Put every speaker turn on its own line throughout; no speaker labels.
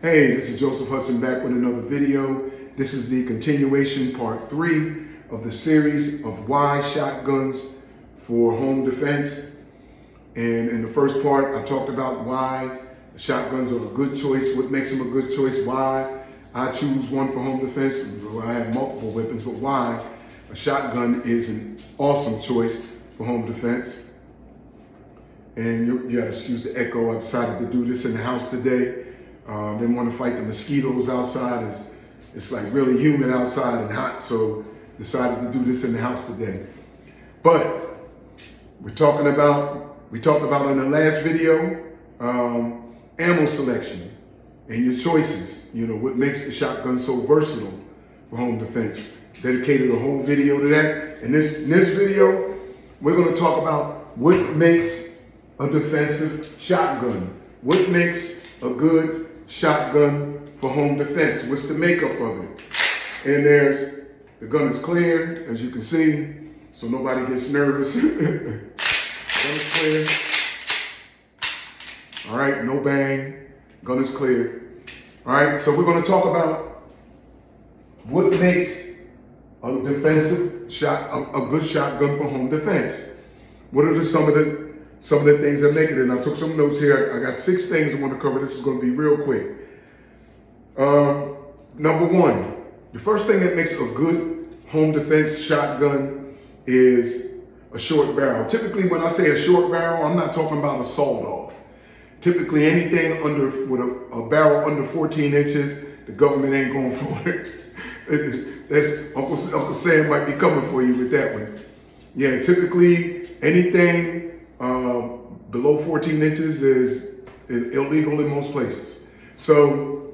Hey, this is Joseph Hudson back with another video. This is the continuation, part 3 of the series of why shotguns for home defense. And in the first part, I talked about why shotguns are a good choice, what makes them a good choice, why I choose one for home defense. I have multiple weapons, but why a shotgun is an awesome choice for home defense. And you gotta excuse the echo. I decided to do this in the house today. Didn't want to fight the mosquitoes outside. It's like really humid outside and hot, so decided to do this in the house today. But we talked about in the last video, ammo selection and your choices. You know, what makes the shotgun so versatile for home defense. Dedicated a whole video to that. In this video, we're going to talk about what makes a defensive shotgun. What makes a good shotgun for home defense? What's the makeup of it? And the gun is clear, as you can see, so nobody gets nervous. Gun is clear. All right, no bang. Gun is clear. All right, so we're going to talk about what makes a defensive a good shotgun for home defense. What are some of the things that make it? And I took some notes here. I got 6 things I want to cover. This is going to be real quick. Number 1, the first thing that makes a good home defense shotgun is a short barrel. Typically, when I say a short barrel, I'm not talking about a sawed-off. Typically, anything with a barrel under 14 inches, the government ain't going for it. That's Uncle Sam might be coming for you with that one. Yeah, typically anything below 14 inches is illegal in most places. So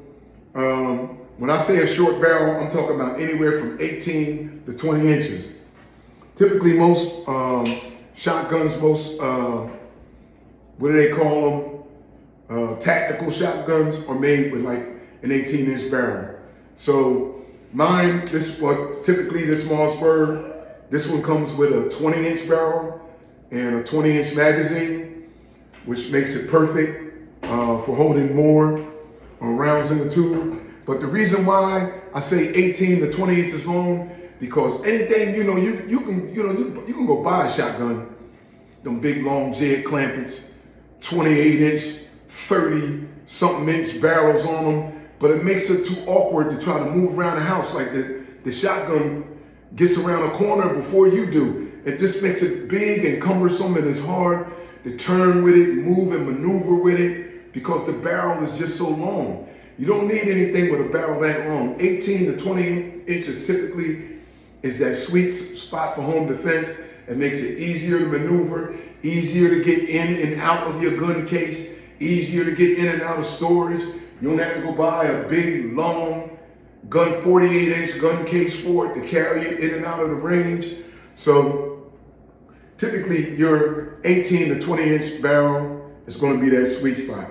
when I say a short barrel, I'm talking about anywhere from 18 to 20 inches. Typically most shotguns, what do they call them? Tactical shotguns are made with like an 18-inch barrel. So mine, typically this Mossberg, this one comes with a 20-inch barrel and a 20-inch magazine, which makes it perfect for holding more rounds in the tube. But the reason why I say 18 to 20 inches long, because anything, you can go buy a shotgun, them big long Jed Clampetts, 28-inch, 30-something inch barrels on them, but it makes it too awkward to try to move around the house. Like the shotgun gets around a corner before you do. It just makes it big and cumbersome, and it's hard to turn with it, move and maneuver with it, because the barrel is just so long. You don't need anything with a barrel that long. 18 to 20 inches typically is that sweet spot for home defense. It makes it easier to maneuver, easier to get in and out of your gun case, easier to get in and out of storage. You don't have to go buy a big, long gun, 48-inch gun case for it to carry it in and out of the range. So typically your 18 to 20-inch barrel is going to be that sweet spot.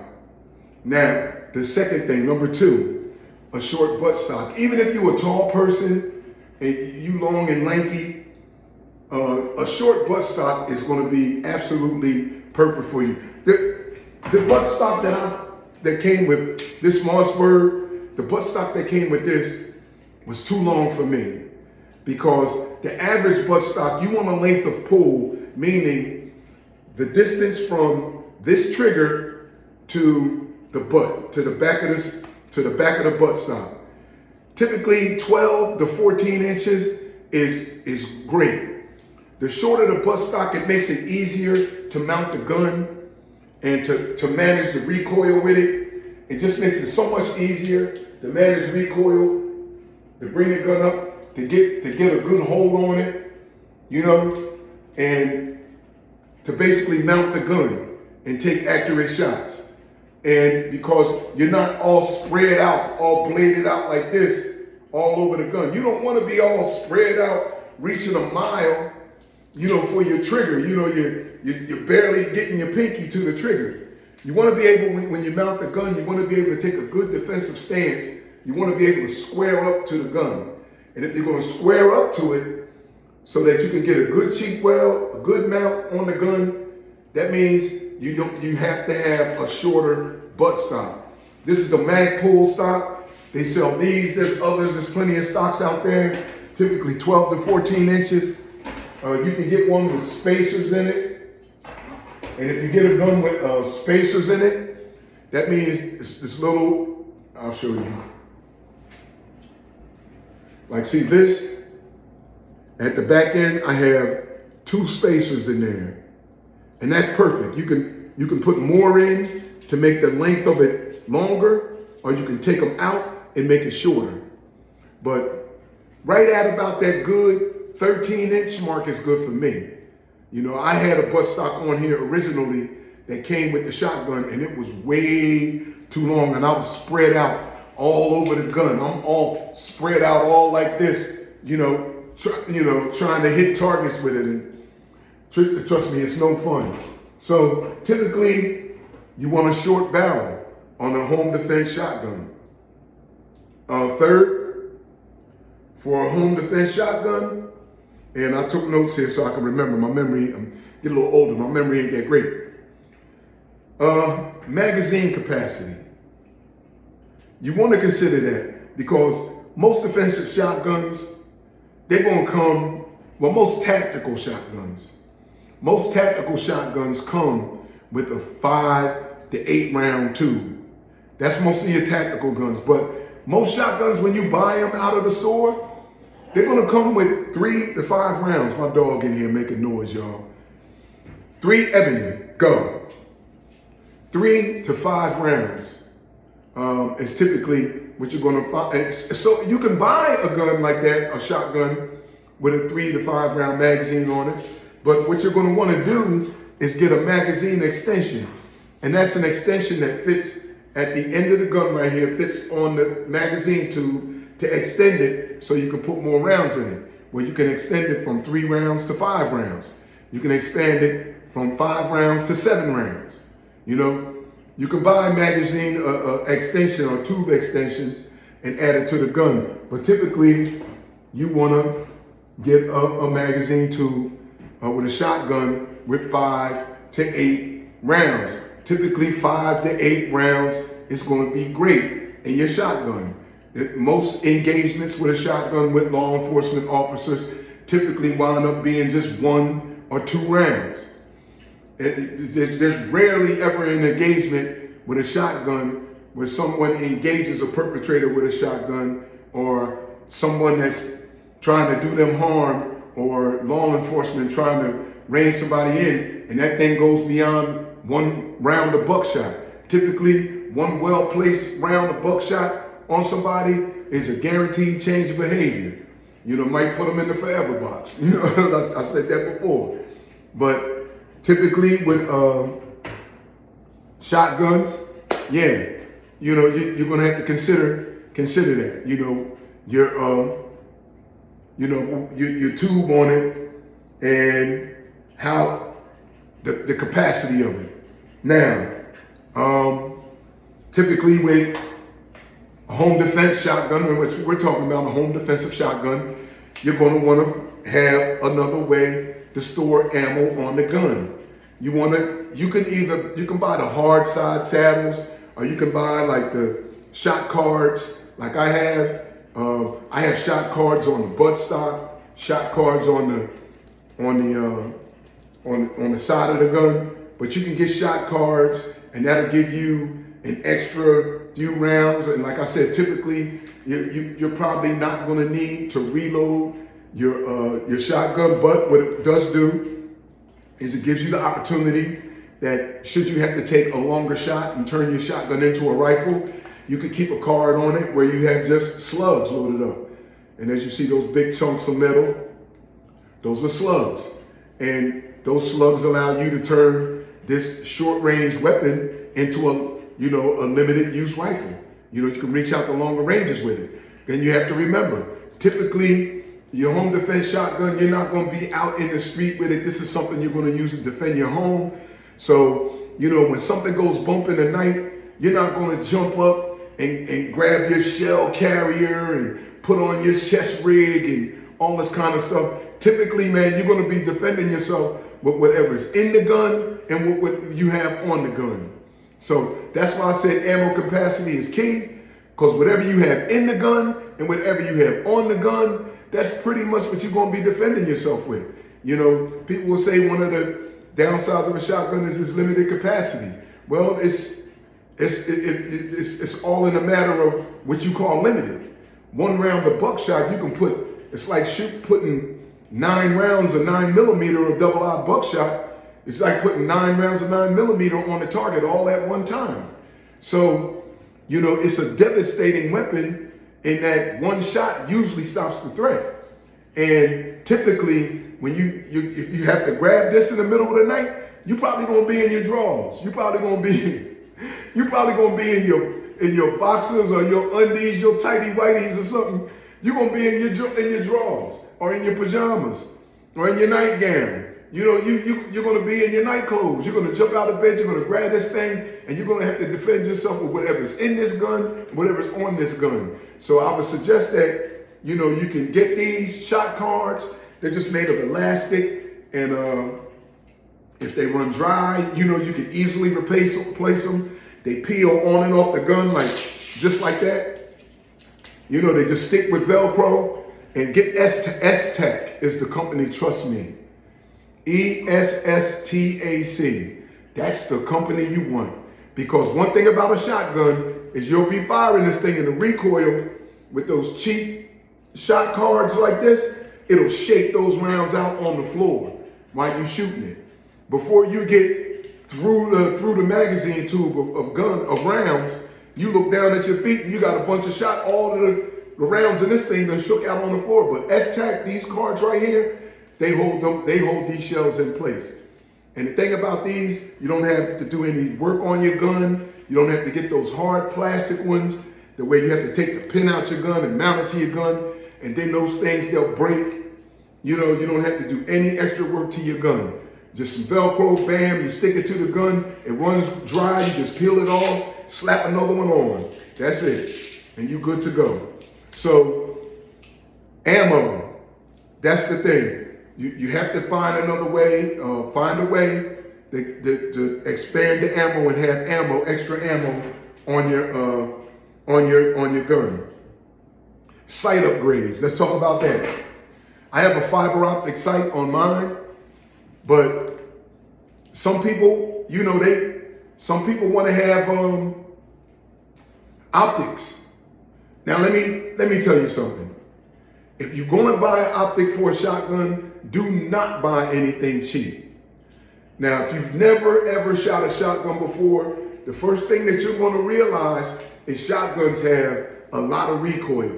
Now, the second thing, number 2, a short buttstock. Even if you're a tall person and you long and lanky, a short buttstock is going to be absolutely perfect for you. The buttstock that came with this Mossberg, the buttstock that came with this was too long for me, because the average buttstock, you want a length of pull, meaning the distance from this trigger to the butt, to the back of the buttstock. Typically 12 to 14 inches is great. The shorter the buttstock, it makes it easier to mount the gun and to manage the recoil with it. It just makes it so much easier to manage recoil, to bring the gun up, to get a good hold on it, and to basically mount the gun and take accurate shots. And because you're not all spread out, all bladed out like this, all over the gun. You don't want to be all spread out, reaching a mile, for your trigger. You're barely getting your pinky to the trigger. You want to be able, when you mount the gun, you want to be able to take a good defensive stance. You want to be able to square up to the gun. And if you're going to square up to it so that you can get a good cheek well, a good mount on the gun, that means you have to have a shorter buttstock. This is the Magpul stock. They sell these. There's others. There's plenty of stocks out there, typically 12 to 14 inches. You can get one with spacers in it. And if you get a gun with spacers in it, that means it's this little, I'll show you. Like, see this? At the back end, I have 2 spacers in there. And that's perfect. You can put more in to make the length of it longer, or you can take them out and make it shorter. But right at about that good 13-inch mark is good for me. You know, I had a buttstock on here originally that came with the shotgun, and it was way too long, and I was spread out all over the gun. I'm all spread out all like this, trying to hit targets with it. And trust me, it's no fun. So typically, you want a short barrel on a home defense shotgun. Third, for a home defense shotgun, and I took notes here so I can remember. My memory, I'm getting a little older, my memory ain't that great. Magazine capacity. You want to consider that because most defensive shotguns, they're going to come, well, most tactical shotguns come with a 5 to 8 round tube. That's most of your tactical guns. But most shotguns, when you buy them out of the store, they're going to come with 3 to 5 rounds. My dog in here making noise, y'all. 3 Ebony, go. 3 to 5 rounds is typically what you're going to find. So you can buy a gun like that, a shotgun with a 3 to 5 round magazine on it. But what you're going to want to do is get a magazine extension. And that's an extension that fits at the end of the gun right here, fits on the magazine tube to extend it so you can put more rounds in it. Well, you can extend it from 3 rounds to 5 rounds. You can expand it from 5 rounds to 7 rounds. You know, you can buy a magazine extension or tube extensions and add it to the gun. But typically, you want to get a magazine tube with a shotgun with 5 to 8 rounds. Typically 5 to 8 rounds is going to be great in your shotgun. Most engagements with a shotgun with law enforcement officers typically wind up being just 1 or 2 rounds. There's rarely ever an engagement with a shotgun where someone engages a perpetrator with a shotgun, or someone that's trying to do them harm, or law enforcement trying to rein somebody in, and that thing goes beyond 1 round of buckshot. Typically, 1 well-placed round of buckshot on somebody is a guaranteed change of behavior. You know, might put them in the forever box. You know, I said that before. But typically with shotguns, yeah, you know, you're gonna have to consider that. You know, your tube on it and how the capacity of it. Now, typically with a home defense shotgun, we're talking about a home defensive shotgun, you're going to want to have another way to store ammo on the gun. You can buy the hard side saddles, or you can buy like the shot cards, like I have. I have shot cards on the buttstock, shot cards on the side of the gun. But you can get shot cards, and that'll give you an extra few rounds. And like I said, typically you're probably not going to need to reload your shotgun. But what it does do is it gives you the opportunity that should you have to take a longer shot and turn your shotgun into a rifle, you could keep a card on it where you have just slugs loaded up. And as you see those big chunks of metal, those are slugs. And those slugs allow you to turn this short range weapon into a limited use rifle. You know, you can reach out to longer ranges with it. Then you have to remember, typically your home defense shotgun, you're not going to be out in the street with it. This is something you're going to use to defend your home. So, you know, when something goes bump in the night, you're not going to jump up and grab your shell carrier and put on your chest rig and all this kind of stuff. Typically, man, you're going to be defending yourself with whatever's in the gun and what you have on the gun. So that's why I said ammo capacity is key, because whatever you have in the gun and whatever you have on the gun, that's pretty much what you're going to be defending yourself with. You know, people will say one of the downsides of a shotgun is its limited capacity. Well, it's all in a matter of what you call limited. 1 round of buckshot, you can put, it's like putting 9 rounds of 9mm of double-aught buckshot. It's like putting 9 rounds of 9mm on the target all at one time. So, you know, it's a devastating weapon in that one shot usually stops the threat. And typically, when if you have to grab this in the middle of the night, you're probably gonna be in your drawers. You're probably gonna be in your boxers or your undies, your tighty whities or something. You're gonna be in your drawers or in your pajamas or in your nightgown. You know, you're gonna be in your night clothes. You're gonna jump out of bed, you're gonna grab this thing, and you're gonna have to defend yourself with whatever's in this gun, whatever's on this gun. So I would suggest that, you know, you can get these shot cards. They're just made of elastic, and if they run dry, you know, you can easily replace them. They peel on and off the gun just like that. You know, they just stick with Velcro. And get S-Tac is the company, trust me. ESSTAC. That's the company you want. Because one thing about a shotgun is you'll be firing this thing in the recoil with those cheap shot cards like this. It'll shake those rounds out on the floor while you're shooting it. Before you get through the magazine tube of rounds, you look down at your feet and you got a bunch of shot. All of the rounds in this thing that shook out on the floor. But S-Tac, these cards right here, they hold these shells in place. And the thing about these, you don't have to do any work on your gun. You don't have to get those hard plastic ones, the way you have to take the pin out your gun and mount it to your gun. And then those things, they'll break. You know, you don't have to do any extra work to your gun. Just some Velcro, bam, you stick it to the gun, it runs dry, you just peel it off, slap another one on. That's it. And you're good to go. So, ammo, that's the thing. You have to find another way, find a way to expand the ammo and have extra ammo on your gun. Sight upgrades, let's talk about that. I have a fiber optic sight on mine, but some people, you know, some people want to have optics. Now let me tell you something. If you're going to buy an optic for a shotgun, do not buy anything cheap. Now, if you've never ever shot a shotgun before, the first thing that you're going to realize is shotguns have a lot of recoil.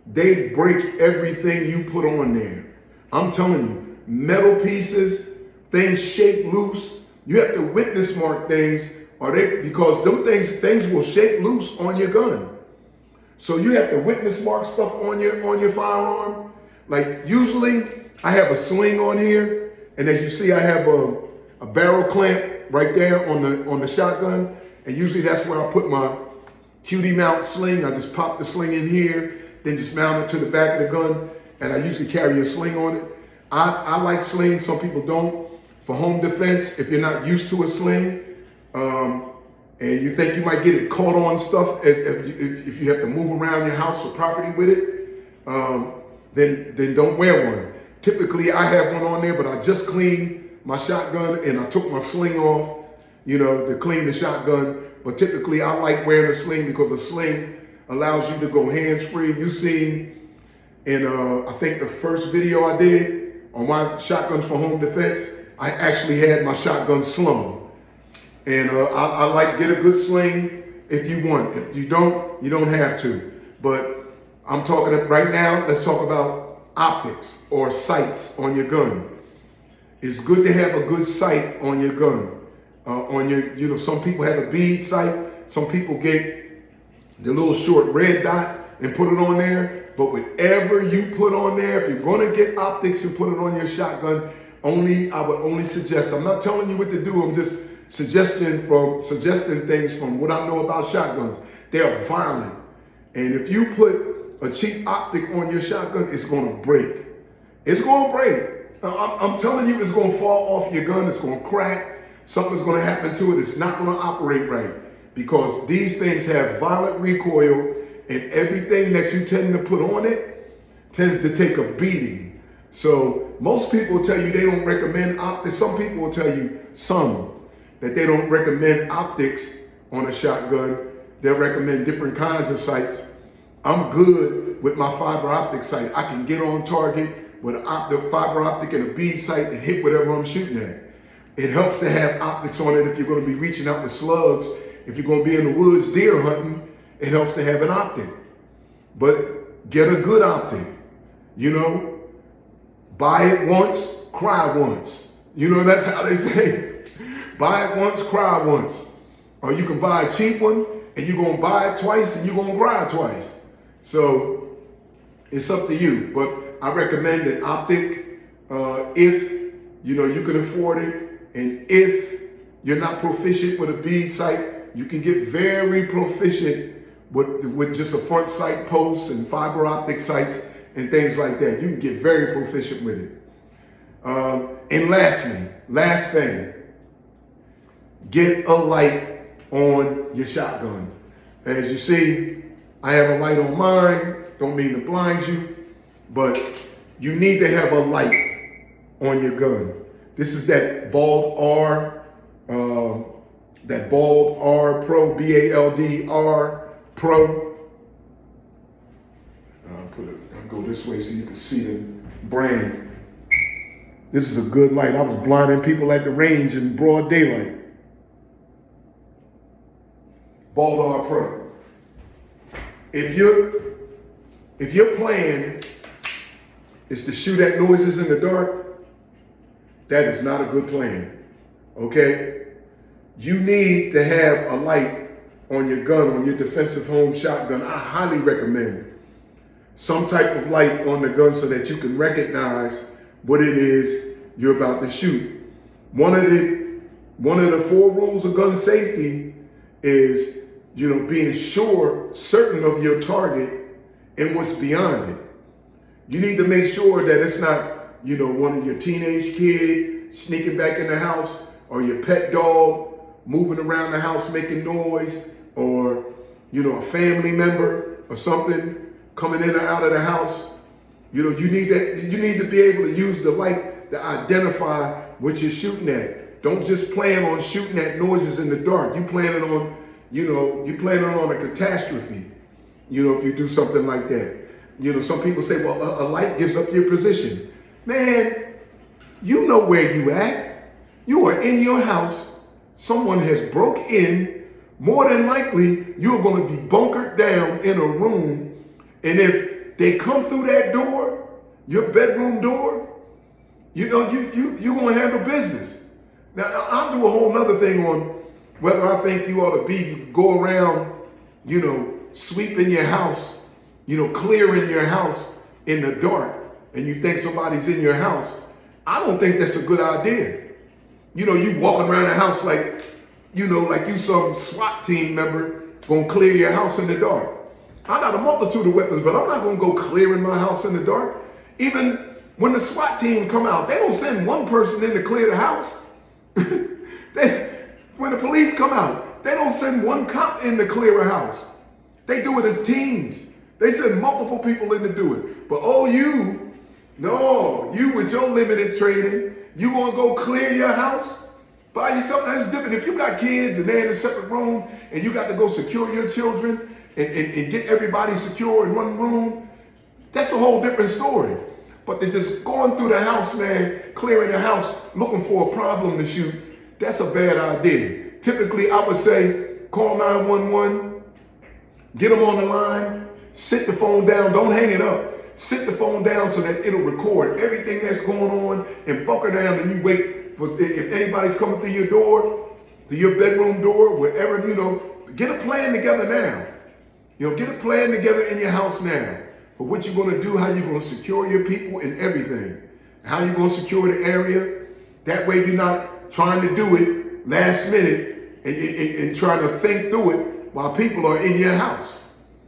They break everything you put on there. I'm telling you, metal pieces, things shake loose. You have to witness mark things, because them things will shake loose on your gun. So you have to witness mark stuff on your firearm. Like usually I have a sling on here, and as you see, I have a barrel clamp right there on the shotgun, and usually that's where I put my QD mount sling. I just pop the sling in here, then just mount it to the back of the gun, and I usually carry a sling on it. I like slings, some people don't. For home defense, if you're not used to a sling, and you think you might get it caught on stuff, if you have to move around your house or property with it, then don't wear one. Typically, I have one on there, but I just cleaned my shotgun and I took my sling off, you know, to clean the shotgun. But typically, I like wearing a sling because a sling allows you to go hands-free. You seen in, I think the first video I did on my shotguns for home defense, I actually had my shotgun slung. And I like get a good sling if you want. If you don't have to. But I'm talking right now, let's talk about optics or sights on your gun. It's good to have a good sight on your gun. You know, some people have a bead sight. Some people get the little short red dot and put it on there. But whatever you put on there, if you're gonna get optics and put it on your shotgun, I would only suggest, I'm not telling you what to do, I'm just suggesting things from what I know about shotguns. They are violent. And if you put a cheap optic on your shotgun, it's gonna break. It's gonna break. I'm telling you, it's gonna fall off your gun, it's gonna crack. something's going to happen to it. It's not going to operate right because these things have violent recoil, and everything that you tend to put on it tends to take a beating. So most people will tell you they don't recommend optics. Some people will tell you that they don't recommend optics on a shotgun. They'll recommend different kinds of sights. I'm good with my fiber optic sight. I can get on target with a fiber optic and a bead sight and hit whatever I'm shooting at. It helps to have optics on it if you're going to be reaching out with slugs. If you're going to be in the woods deer hunting, it helps to have an optic. But get a good optic. You know, buy it once, cry once. You know, that's how they say. Buy it once, cry once. Or you can buy a cheap one and you're going to buy it twice and you're going to cry twice. So it's up to you. But I recommend an optic if you can afford it. And if you're not proficient with a bead sight, you can get very proficient with just a front sight post and fiber optic sights and things like that. You can get very proficient with it. And lastly, last thing, get a light on your shotgun. As you see, I have a light on mine. Don't mean to blind you, but you need to have a light on your gun. This is that Bald R Pro, BALD-R Pro. I'll go this way so you can see the brand. This is a good light. I was blinding people at the range in broad daylight. Bald R Pro. If your plan is to shoot at noises in the dark, that is not a good plan, okay? You need to have a light on your gun, on your defensive home shotgun. I highly recommend some type of light on the gun so that you can recognize what it is you're about to shoot. One of the 4 rules of gun safety is, being certain of your target and what's beyond it. You need to make sure that it's not one of your teenage kids sneaking back in the house, or your pet dog moving around the house making noise, or, a family member or something coming in or out of the house. You need to be able to use the light to identify what you're shooting at. Don't just plan on shooting at noises in the dark. You planning on a catastrophe, if you do something like that. Some people say, well, a light gives up your position. Man, you know where you at. You are in your house. Someone has broke in. More than likely, you're going to be bunkered down in a room. And if they come through that door, your bedroom door, you're going to handle business. Now, I'll do a whole nother thing on whether I think you ought to go around, sweeping your house, clearing your house in the dark, and you think somebody's in your house. I don't think that's a good idea. You walking around the house like you some SWAT team member gonna clear your house in the dark. I got a multitude of weapons, but I'm not gonna go clearing my house in the dark. Even when the SWAT teams come out, they don't send one person in to clear the house. When the police come out, they don't send one cop in to clear a house. They do it as teams. They send multiple people in to do it. But you with your limited training, you gonna go clear your house by yourself? That's different. If you got kids and they're in a separate room and you got to go secure your children and get everybody secure in one room, that's a whole different story. But they're just going through the house, man, clearing the house, looking for a problem to shoot, that's a bad idea. Typically, I would say, call 911, get them on the line, sit the phone down, don't hang it up. Sit the phone down so that it'll record everything that's going on, and bunker down, and you wait for if anybody's coming through your door, to your bedroom door, wherever, get a plan together now. Get a plan together in your house now for what you're going to do, how you're going to secure your people and everything, how you're going to secure the area. That way you're not trying to do it last minute and trying to think through it while people are in your house.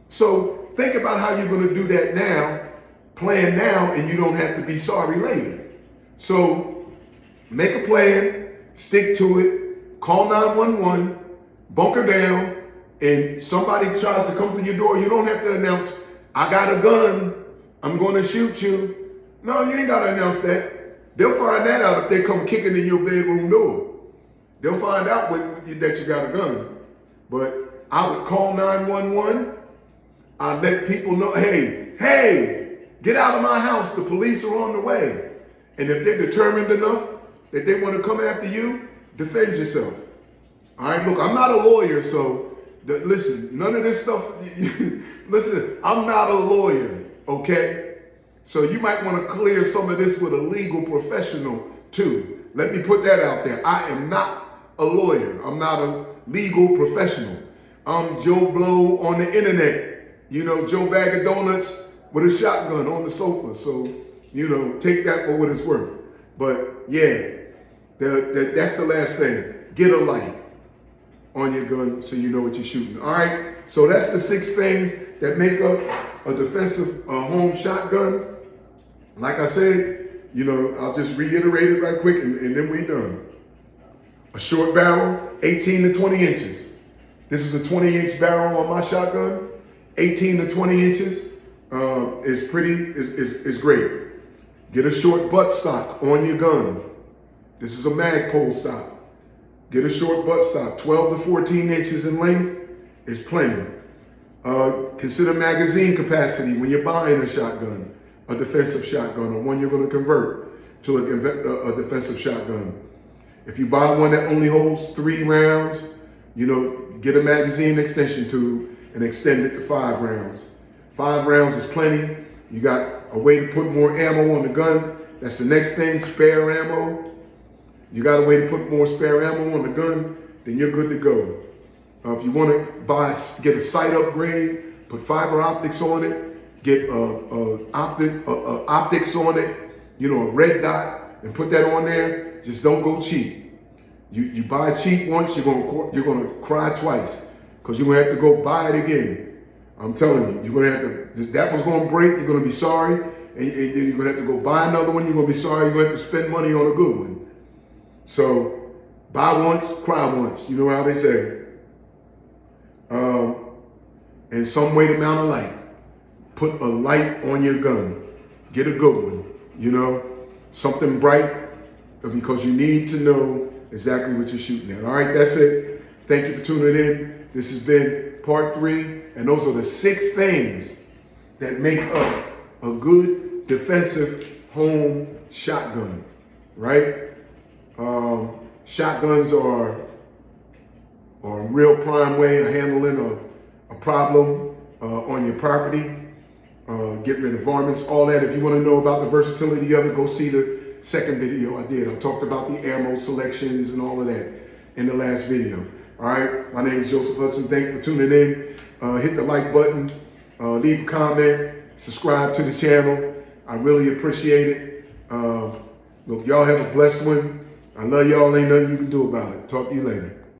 So think about how you're going to do that now. Plan now, and you don't have to be sorry later. So make a plan, stick to it, call 911, bunker down, and somebody tries to come to your door, you don't have to announce, I got a gun, I'm going to shoot you. No, you ain't got to announce that. They'll find that out if they come kicking in your bedroom door. They'll find out that you got a gun. But I would call 911. I'd let people know, hey, get out of my house. The police are on the way. And if they're determined enough that they want to come after you, defend yourself. All right, look, I'm not a lawyer, so listen, none of this stuff, listen, I'm not a lawyer, okay? So you might want to clear some of this with a legal professional too. Let me put that out there. I am not a lawyer. I'm not a legal professional. I'm Joe Blow on the internet. You know, Joe Bag of Donuts with a shotgun on the sofa. So, you know, take that for what it's worth. But yeah, that's the last thing. Get a light on your gun so you know what you're shooting. All right, so that's the 6 things that make up a defensive home shotgun. Like I said, you know, I'll just reiterate it right quick and then we're done. A short barrel, 18 to 20 inches. This is a 20-inch barrel on my shotgun. 18 to 20 inches is great. Get a short butt stock on your gun. This is a Magpul stock. Get a short butt stock, 12 to 14 inches in length is plenty. Consider magazine capacity when you're buying a shotgun, a defensive shotgun, or one you're going to convert to a defensive shotgun. If you buy one that only holds 3 rounds, you know, get a magazine extension tube and extend it to 5 rounds. 5 rounds is plenty. You got a way to put more ammo on the gun. That's the next thing, spare ammo. You got a way to put more spare ammo on the gun, then you're good to go. If you want to get a sight upgrade, put fiber optics on it, get optics on it, you know, a red dot, and put that on there. Just don't go cheap. You buy cheap once, you're gonna cry twice, because you're gonna have to go buy it again. I'm telling you, you're gonna have to. That one's gonna break. You're gonna be sorry, and then you're gonna have to go buy another one. You're gonna be sorry. You're gonna have to spend money on a good one. So, buy once, cry once. You know how they say. And some way to mount a light. Put a light on your gun. Get a good one. You know, something bright, because you need to know exactly what you're shooting at. All right, that's it. Thank you for tuning in. This has been part 3, and those are the 6 things that make up a good defensive home shotgun, right? Shotguns are a real prime way of handling a problem on your property, getting rid of varmints, all that. If you want to know about the versatility of it, go see the second video I did. I talked about the ammo selections and all of that in the last video. All right, my name is Joseph Hudson. Thank you for tuning in. Hit the like button, leave a comment, subscribe to the channel. I really appreciate it. Look, y'all have a blessed one. I love y'all. Ain't nothing you can do about it. Talk to you later.